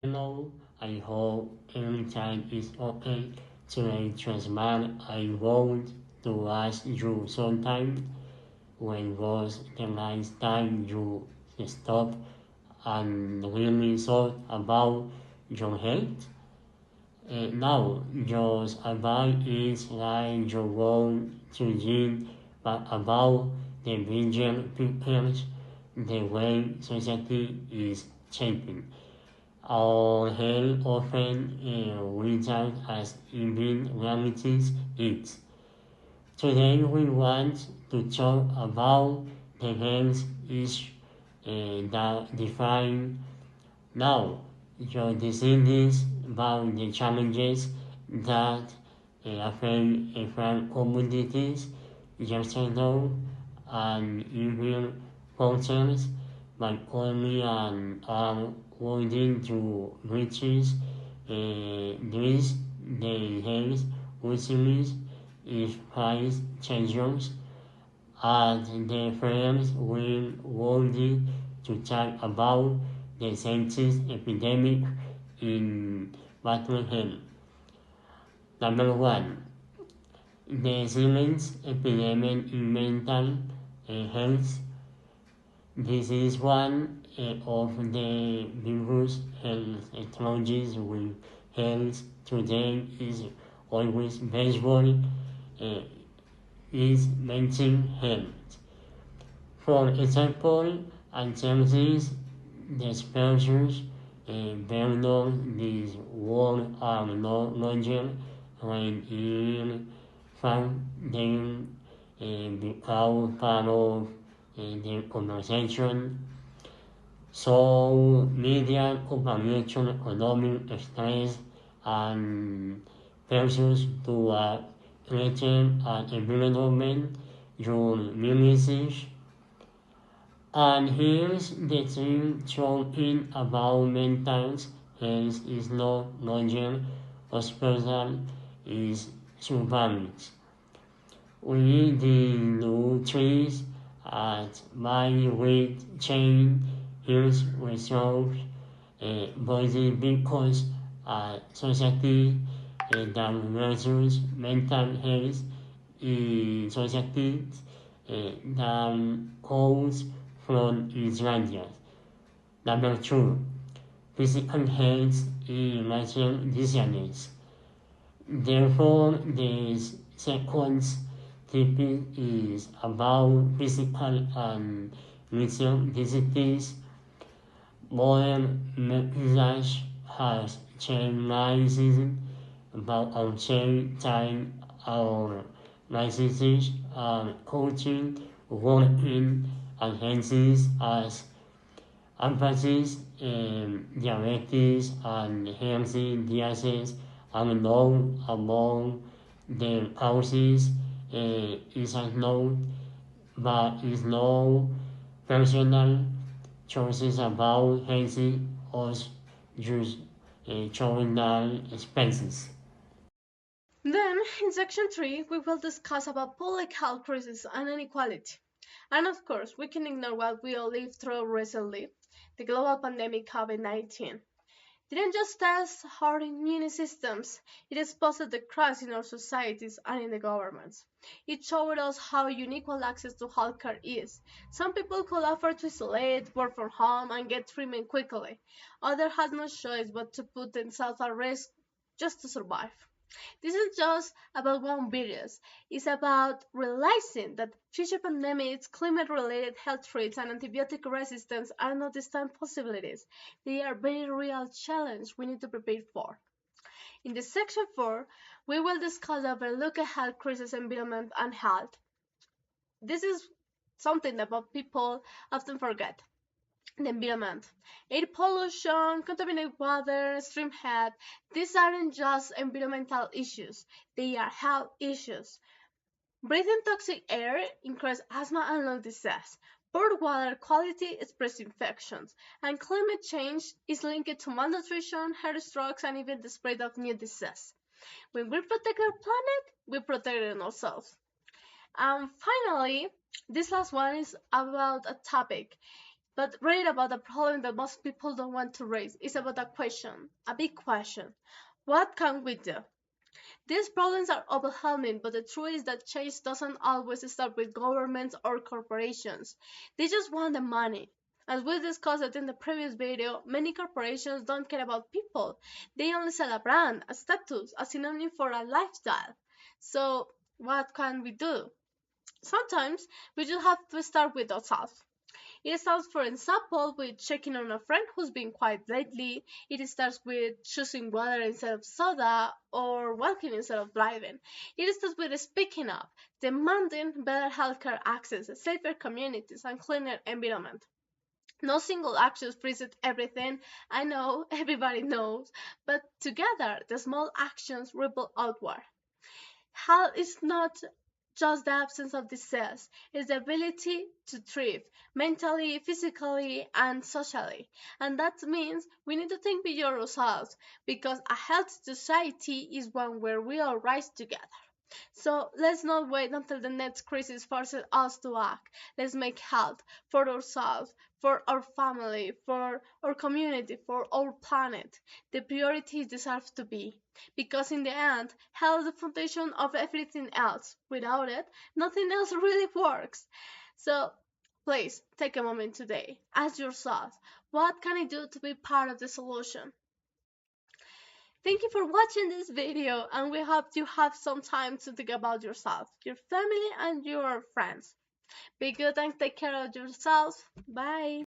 Hello, I hope every time is okay. Today, Transman, I want to ask you sometime when was the last time you stopped and really thought about your health? Now, just about is like you want to gym, but about the vision pictures, the way society is changing. Our health often without as even realities is. Today we want to talk about the health issues that define now your diseases, about the challenges that affect different communities, yesterday and even functions, but only are wanting to reaches this the health resilience if price changes and the friends will worthy to talk about the census epidemic in Bethlehem. Number one, the silence epidemic in mental health. This is one of the biggest health challenges with health today is always baseball uh, is mental health. For example, anxieties, dispersions, burnout, these words are no longer when in fact they become part of the conversation. So media comprehension economic stress and pressures to create an environment your ministries. And here's the thing talking about mental health is no longer hospital is surveillance. We the new trees at my weight chain here's results body because society that measures mental health in society that calls from Israel. Number two, physical health in racial disease. Therefore, the second topic is about physical and racial diseases. Modern research has changed about our time our licenses are coaching working enhances as emphasis in diabetes and healthy diseases are known among the causes is unknown but is no personal choices about healthy or use choice expenses. Then, in section 3, we will discuss about public health crisis and inequality. And of course, we can ignore what we all lived through recently, the global pandemic COVID-19. Didn't just test our immune systems, it exposed the cracks in our societies and in the governments. It showed us how unequal access to healthcare is. Some people could afford to isolate, work from home, and get treatment quickly. Others had no choice but to put themselves at risk just to survive. This is just about one virus. It's about realizing that future pandemics, climate related health threats, and antibiotic resistance are not distant possibilities. They are very real challenges we need to prepare for. In the section 4, we will discuss overlooked health crisis, environment, and health. This is something that people often forget. The environment. Air pollution, contaminated water, extreme heat, these aren't just environmental issues, they are health issues. Breathing toxic air increases asthma and lung disease. Poor water quality spreads infections, and climate change is linked to malnutrition, heart strokes, and even the spread of new diseases. When we protect our planet, we protect ourselves. And finally, this last one is about a topic. but read about a problem that most people don't want to raise. It's about a question, a big question. What can we do? These problems are overwhelming, but the truth is that change doesn't always start with governments or corporations. They just want the money. As we discussed in the previous video, many corporations don't care about people. They only sell a brand, a status, a synonym for a lifestyle. So, what can we do? Sometimes we just have to start with ourselves. It starts, for example, with checking on a friend who's been quiet lately. It starts with choosing water instead of soda or walking instead of driving. It starts with speaking up, demanding better healthcare access, safer communities, and cleaner environment. No single action fixes everything. I know, everybody knows, but together the small actions ripple outward. Health is not just the absence of disease, it's the ability to thrive mentally, physically, and socially. And that means we need to think beyond ourselves because a healthy society is one where we all rise together. So let's not wait until the next crisis forces us to act. Let's make health for ourselves, for our family, for our community, for our planet. The priorities deserve to be. Because in the end, health is the foundation of everything else. Without it, nothing else really works. So please take a moment today. Ask yourself, what can I do to be part of the solution? Thank you for watching this video and we hope you have some time to think about yourself, your family and your friends. Be good and take care of yourselves. Bye.